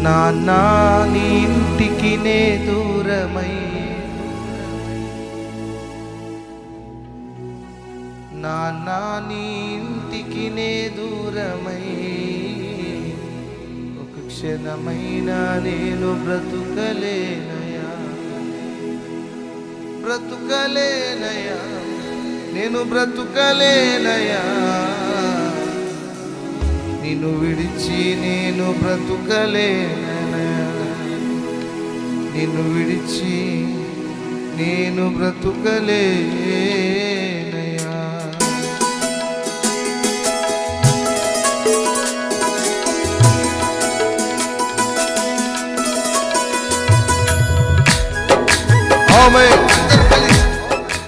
నాన్న నీ ఇంటికి నే దూరమై, నాన్న నీ ఇంటికి నే దూరమై, ఒక క్షణమైనా నేను బ్రతుకలేనయా, బ్రతుకలేనయా, నేను బ్రతుకలేనయా, నిన్ను విడిచి నేను బ్రతుకలేనయా, నిన్ను విడిచి నేను బ్రతుకలేనయా. ఆమేన్.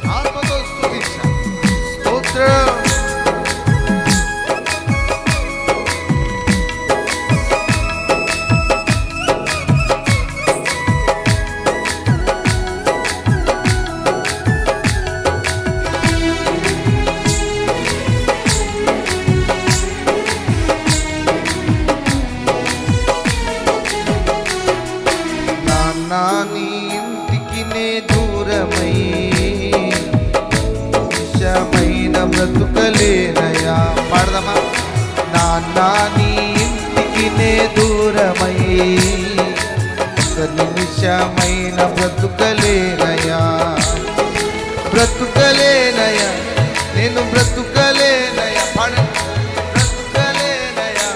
ఆత్మతో స్తుతించాలి. స్తోత్రం. నాన్న నీ ఇంటికి నే దూరమై, నిజమైన బ్రతుకలేనయా. పాడదమా. నాన్న నీ ఇంటికి నే దూరమై, ఒక నిమిషమైన బ్రతుకలేనయా, బ్రతుకలేనయా, నేను బ్రతుకలేనయా. పాడండి. బ్రతుకలేనయా.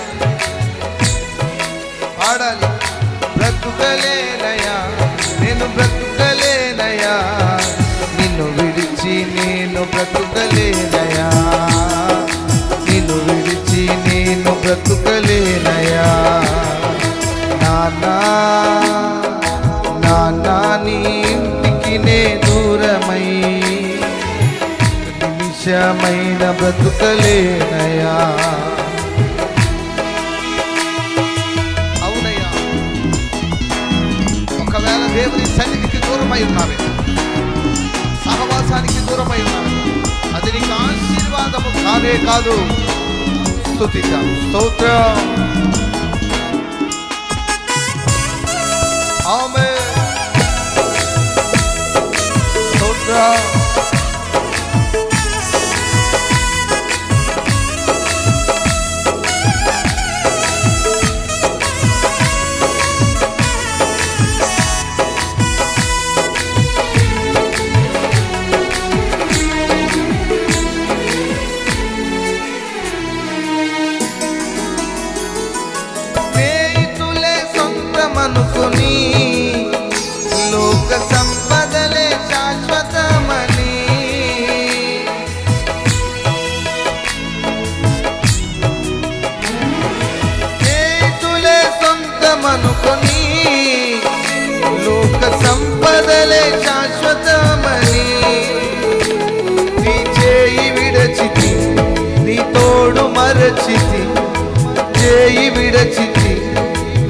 పాడాలి. బ్రతుకలేనయా, నేను బ్రతుకలేనయా, నిన్ను విడిచి నేను బ్రతుకలేనయా, నిన్ను విడిచి నేను బ్రతుకలేనయా. నాన్న నాన్న నీ ఇంటికి నే దూరమై, నిమిషమైన బ్రతుకలేనయా. ఒకవేళ దేవుని సన్నిధికి దూరమై ఉన్నావే, సహవాసానికి దూరమై ఉన్నావే, అది నీకు ఆశీర్వాదము కానే కాదు. స్తుతిద్దాం. స్తోత్రం. ఆమేన్. స్తోత్రం. అనుకుని లోక సంపదలే శాశ్వతమని, స్నేహితులే సొంతమనుకొని లోక సంపదలే శాశ్వతమని, నీ చేయి విడచితి, నీ తోడు మరచితి, చేయి విడచితి,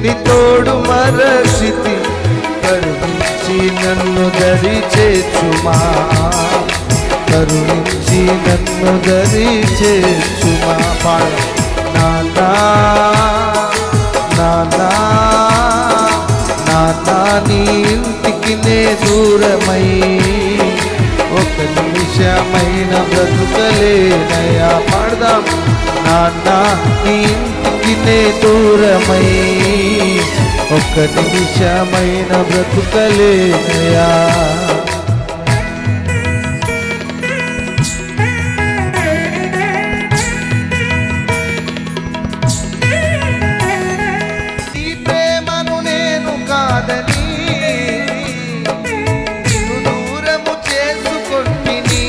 నీ తోడు మరచితి, కరుణించి నన్ను దరి చేర్చుమా, కరుణించి నన్ను దరి చేర్చుమా. పాడ. నాన్న నాన్న నాన్న నీ ఇంటికి నే దూరమై, ఒక నిమిషమైన బ్రతుకలేనయా. పాడదాం. నాన్న నీ ఇంటికి నే దూరమై, ఒక్క నిమిషమైన బ్రతుకలేనయా. నీ ప్రేమను నేను కాదని నిన్ను దూరము చేసుకొంటిని,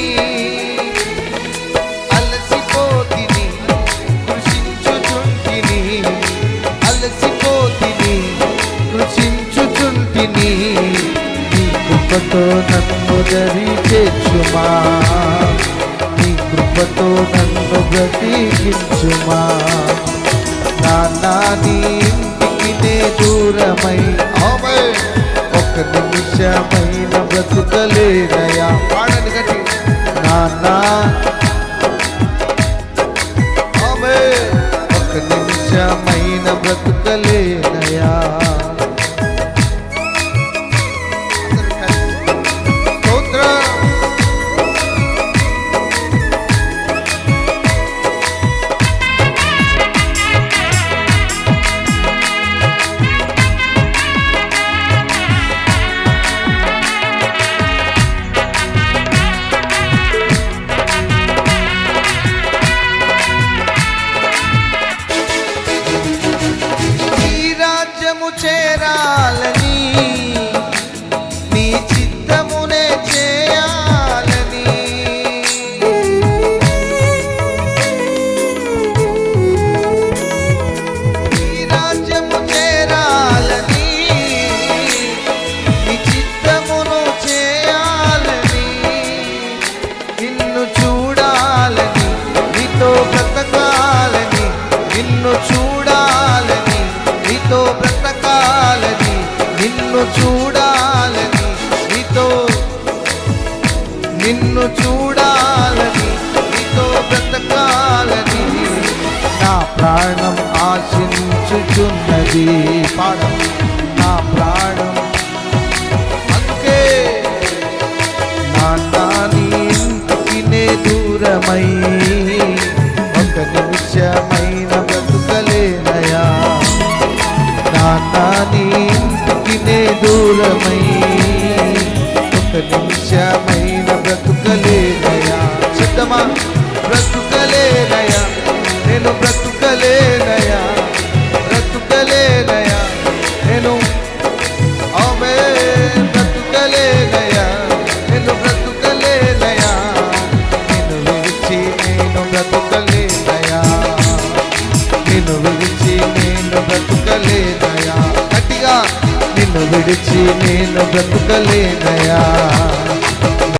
అలసిపోతిని, కృషించుచుంటిని, అలసిపోతిని, కృషించుచుంటిని, నీ కృపతో నన్ను దరి చేర్చుమా, నీ కృపతో నన్ను బ్రతికించుమా. నాన్న నీ ఇంటికి నే దూరమై, ఒక నిమిషమైన బ్రతుకలేనయా. పాడండి గట్టి. నాన్న ఒక నిమిషమైన బ్రతుకలేనయా. ప్రాణం ఆశించుచున్నది. పాడం నా ప్రాణం. అందుకే నీ ఇంటికి నే దూరమై ఒక నిమిషమైన బ్రతుకలేనయా. నీ ఇంటికి నే దూరమై ఒక నిమిషమైన బ్రతుకలేనయా. సిద్ధమా? బ్రతుకలేనయా, నేను బ్రతుకలేనయా, బ్రతుకలేనయా, నేను ఆమె బ్రతుకలేనయా, నేను బ్రతుకలేనయా, నిన్ను విడిచి నేను బ్రతుకలేనయా, నిన్ను విడిచి నేను బ్రతుకలేనయా. గట్టిగా నిన్ను విడిచి నేను బ్రతుకలేనయా.